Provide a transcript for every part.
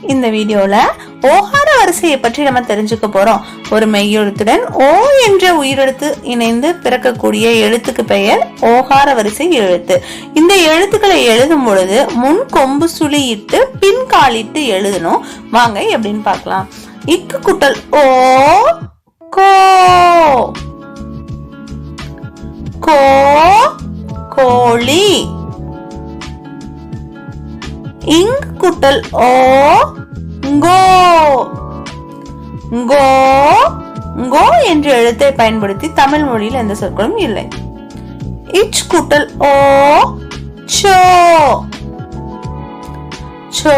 இந்த வீடியோல ஓகார வரிசையை பற்றி நம்ம தெரிஞ்சுக்க போறோம். ஒரு மெய்யெழுத்துடன் ஓ என்ற உயிரெழுத்து இணைந்து பிறக்கக்கூடிய எழுத்துக்கு பெயர் ஓகார வரிசை எழுத்து. இந்த எழுத்துக்களை எழுதும் பொழுது முன் கொம்பு சுழியிட்டு பின் காலிட்டு எழுதணும். வாங்க எப்படின்னு பார்க்கலாம். இக்கு குட்டல் ஓ, கோ, கோ கோழி. இங் குட்டல் ஓ, கோ, கோ, கோ என்ற எழுத்தை பயன்படுத்தி தமிழ் மொழியில் எந்த சொற்களும் இல்லை. இச் குட்டல் ஓ, சோ, சோ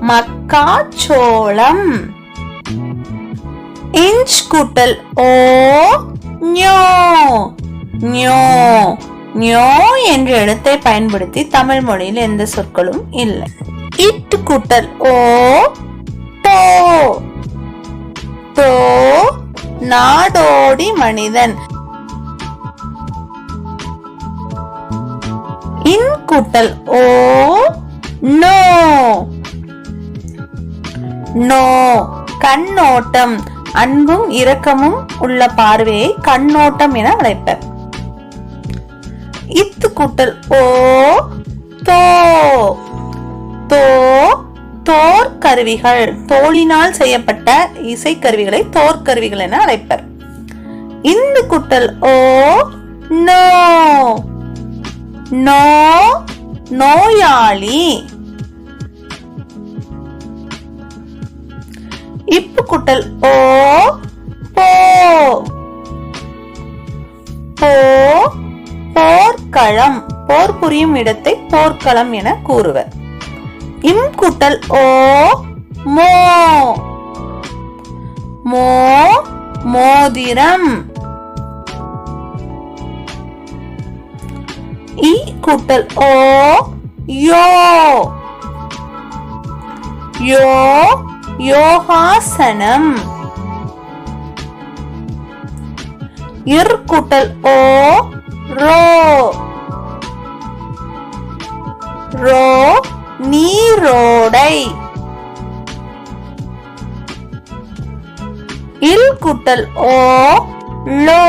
மக்காச்சோளம். இஞ்ச் குட்டல் ஓ, ஞோ, ஞோ, ஞோ என்ற எழுத்தை பயன்படுத்தி தமிழ் மொழியில் எந்த சொற்களும் இல்லை. இட் குட்டல் ஓ, தோ, தோ நாடோடி மனிதன். இன் குட்டல் ஓ, நோ, நோ கண்ணோட்டம். அன்பும் இரக்கமும் உள்ள பார்வையை கண்ணோட்டம் என அழைப்பர். இத்து கூட்டல் ஓ, தோ, தோ தோற்கருவிகள். தோலினால் செய்யப்பட்ட இசைக்கருவிகளை தோற்கருவிகள் என அழைப்பர். இந்து கூட்டல் ஓ, நோ, நோ நோயாளி. இப்பு குட்டல் ஓ, போ, போ போர்க்களம். போர் புரியும் இடத்தை போர்க்களம் என கூறுவர். இம் குட்டல் ஓ, மோ, மோ மோதிரம். இ குட்டல் ஓ, யோ, யோ யோகாசனம். இர் குட்டல் ஓ, ரோ, ரோ நீரோடை. இல் குட்டல் ஓ, லோ,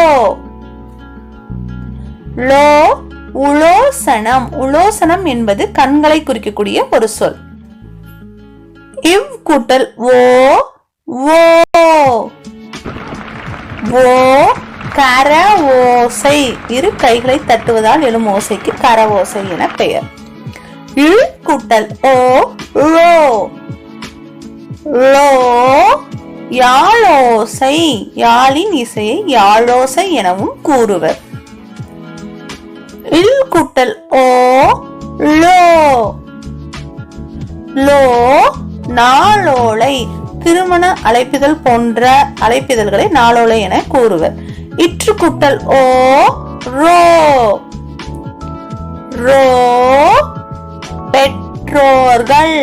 லோ உலோசனம். உலோசனம் என்பது கண்களை குறிக்கக்கூடிய ஒரு சொல். இவ் கூட்டல் ஓ, ஓ, ஓ கர ஓசை. இரு கைகளை தட்டுவதால் எழும் ஓசைக்கு கர ஓசை என பெயர். இல் கூட்டல் ஓ, லோ, லோ யாழோசை. யாழின் இசையை யாழோசை எனவும் கூறுவர். இல் கூட்டல் ஓ, லோ, லோ நாளோலை. திருமண அழைப்பிதழ் போன்ற அழைப்பிதழ்களை நாளோலை என கூறுவர். இற்று குட்டல் ஓ, ரோ, ரோ பெற்றோர்கள்.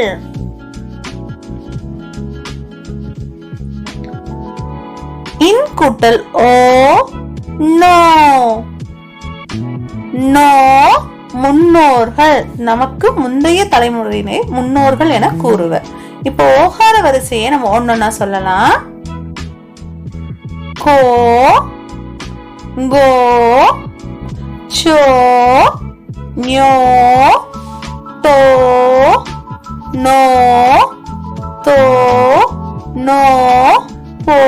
இன் குட்டல் ஓ, நோ, நோ முன்னோர்கள். நமக்கு முந்தைய தலைமுறையினை முன்னோர்கள் என கூறுவர். இப்போ ஓகார வரிசையை நம்ம ஒன்னொன்னா சொல்லலாம். கோ, கோ, சோ, ஞோ, தோ, நோ, தோ, நோ, போ,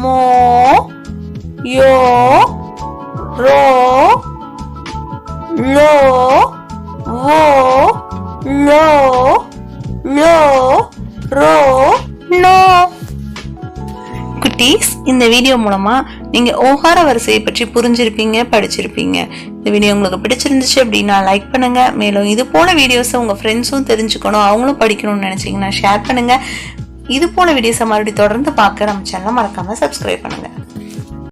மோ, யோ, ரோ, லோ, வோ, லோ, லோ, ரோ, நோ. குட்டீஸ், இந்த வீடியோ மூலமா நீங்க ஓகார வரிசையை பற்றி புரிஞ்சிருப்பீங்க, படிச்சிருப்பீங்க. இந்த வீடியோ உங்களுக்கு பிடிச்சிருந்துச்சு அப்படின்னா லைக் பண்ணுங்க. மேலும் இது போல வீடியோஸை உங்க ஃப்ரெண்ட்ஸும் தெரிஞ்சுக்கணும், அவங்களும் படிக்கணும்னு நினைச்சீங்கன்னா ஷேர் பண்ணுங்க. இது போல வீடியோஸை மறுபடியும் தொடர்ந்து பார்க்க நம்ம சேனலை மறக்காம சப்ஸ்கிரைப் பண்ணுங்க.